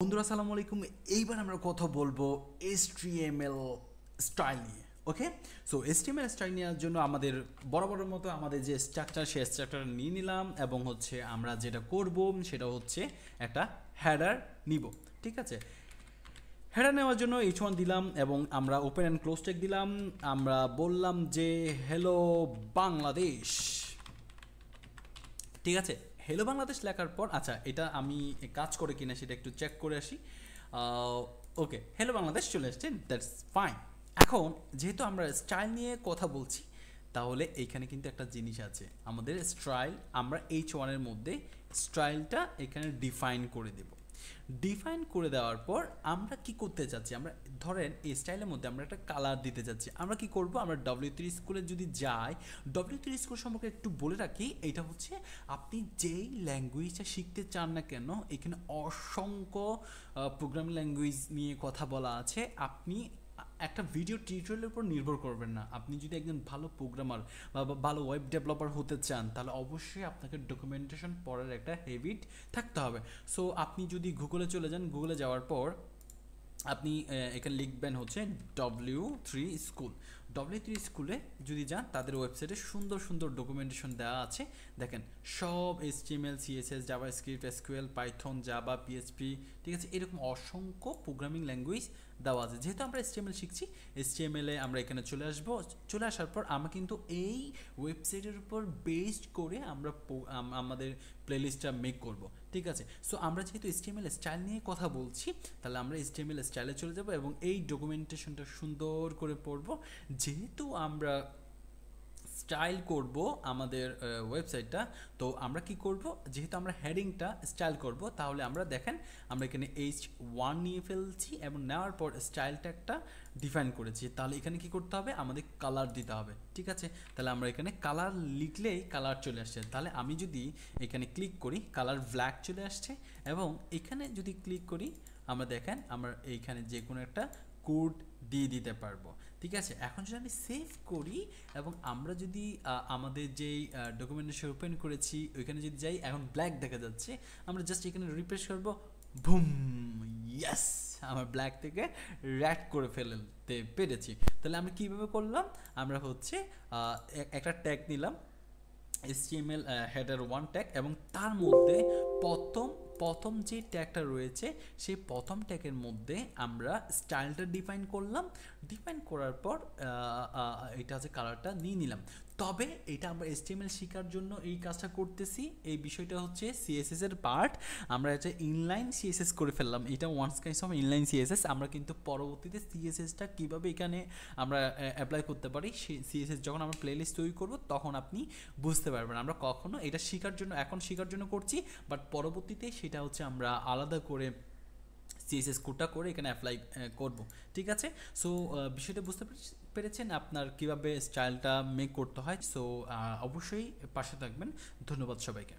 বন্ধুরা আসসালামু আলাইকুম। এইবার আমরা কথা বলবো HTML স্টাইল নিয়ে। ওকে, সো HTML স্টাইল নেওয়ার জন্য আমাদের বরাবরের মতো আমাদের যে স্ট্রাকচার সেই স্ট্রাকচার নিয়ে নিলাম এবং আমরা যেটা করব সেটা হচ্ছে একটা হেডার নিব। ঠিক আছে, হেডার নেওয়ার জন্য H1 দিলাম এবং আমরা ওপেন অ্যান্ড ক্লোজ ট্যাগ দিলাম। আমরা বললাম যে হ্যালো বাংলাদেশ। ঠিক আছে, হ্যালো বাংলাদেশ লেখার পর আচ্ছা এটা আমি কাজ করে কিনা সেটা একটু চেক করে আসি। ওকে, হ্যালো বাংলাদেশ চলে আসছে, দ্যাটস ফাইন। এখন যেহেতু আমরা স্টাইল নিয়ে কথা বলছি তাহলে এইখানে কিন্তু একটা জিনিস আছে, আমাদের স্টাইল আমরা H1-এর মধ্যে স্টাইলটা এখানে ডিফাইন করে দেব। ডিফাইন করে দেওয়ার পর আমরা কি করতে চাচ্ছি, আমরা ধরেন এই স্টাইলের মধ্যে আমরা একটা কালার দিতে চাচ্ছি। আমরা কি করব, আমরা W3 স্কুলে যদি যাই, W3 স্কুল সম্পর্কে একটু বলে রাখি। এটা হচ্ছে আপনি যেই ল্যাঙ্গুয়েজটা শিখতে চান না কেন, এখানে অসংখ্য প্রোগ্রামিং ল্যাঙ্গুয়েজ নিয়ে কথা বলা আছে। আপনি একটা ভিডিও টিউটোরিয়ালের উপর নির্ভর করবেন না। আপনি যদি একজন ভালো প্রোগ্রামার বা ভালো ওয়েব ডেভেলপার হতে চান তাহলে অবশ্যই আপনাকে ডকুমেন্টেশন পড়ার একটা হ্যাবিট থাকতে হবে। সো আপনি যদি গুগলে চলে যান, গুগলে যাওয়ার পর আপনি এখানে লিখবেন হচ্ছে W3 স্কুল। W3 স্কুলে যদি যান তাদের ওয়েবসাইটে সুন্দর সুন্দর ডকুমেন্টেশন দেওয়া আছে। দেখেন সব HTML CSS JavaScript SQL Python Java PHP, ঠিক আছে, এরকম অসংখ্য প্রোগ্রামিং ল্যাঙ্গুয়েজ দেওয়া আছে। যেহেতু আমরা HTML শিখছি, HTML-এ আমরা এখানে চলে আসবো। চলে আসার পর আমরা কিন্তু এই ওয়েবসাইটের উপর বেসড করে আমরা আমাদের প্লেলিস্টটা মেক করব। ঠিক আছে, সো আমরা যেহেতু HTML স্টাইল নিয়ে কথা বলছি তাহলে আমরা HTML স্টাইলে চলে যাব এবং এই ডকুমেন্টেশনটা সুন্দর করে পড়ব। যেহেতু আমরা স্টাইল করব আমাদের ওয়েবসাইটটা, তো আমরা কি করব, যেহেতু আমরা হেডিংটা স্টাইল করব তাহলে আমরা দেখেন আমরা এখানে H1 নিয়ে ফেলছি এবং নেওয়ার পর স্টাইল ট্যাগটা ডিফাইন করেছি। তাহলে এখানে কি করতে হবে, আমাদের কালার দিতে হবে। ঠিক আছে, তাহলে আমরা এখানে কালার লিখলেই কালার চলে আসছে। তাহলে আমি যদি এখানে ক্লিক করি কালার ব্ল্যাক চলে আসছে এবং এখানে যদি ক্লিক করি আমরা দেখেন আমরা এইখানে যে কোনো একটা কোড দিয়ে দিতে পারবো। ঠিক আছে, এখন যদি আমি সেভ করি এবং আমরা যদি আমাদের যেই ডকুমেন্টেশন ওপেন করেছি ওইখানে যদি যাই, এখন ব্ল্যাক দেখা যাচ্ছে। আমরা জাস্ট এখানে রিফ্রেশ করব, বুম, ইয়েস, আমার ব্ল্যাক থেকে রেড করে ফেলতে পেরেছি। তাহলে আমরা কীভাবে করলাম, আমরা হচ্ছে একটা ট্যাগ নিলাম HTML হেডার 1 ট্যাগ এবং তার মধ্যে প্রথম প্রথম যে ট্যাগটা রয়েছে সেই প্রথম ট্যাগের মধ্যে আমরা স্টাইলটা ডিফাইন করলাম। ডিফাইন করার পর এটা হচ্ছে কালারটা নিয়ে নিলাম। তবে এটা আমরা HTML শেখার জন্য এই কাজটা করতেছি। এই বিষয়টা হচ্ছে CSS এর পার্ট। আমরা এটা ইনলাইন CSS করে ফেললাম। এটা one's kinds of inline CSS। আমরা কিন্তু পরবর্তীতে CSSটা কীভাবে এখানে আমরা অ্যাপ্লাই করতে পারি, সেই CSS যখন আমরা প্লেলিস্ট তৈরি করব তখন আপনি বুঝতে পারবেন। আমরা কখনো এটা শেখার জন্য এখন শেখার জন্য করছি, বাট পরবর্তীতে সেটা হচ্ছে আমরা আলাদা করে CSS কোডটা করে এখানে অ্যাপ্লাই করব। ঠিক আছে, সো বিষয়টা বুঝতে পেরেছেন আপনার কিভাবে স্টাইলটা মেক করতে হয়। সো অবশ্যই পাশে থাকবেন। ধন্যবাদ সবাইকে।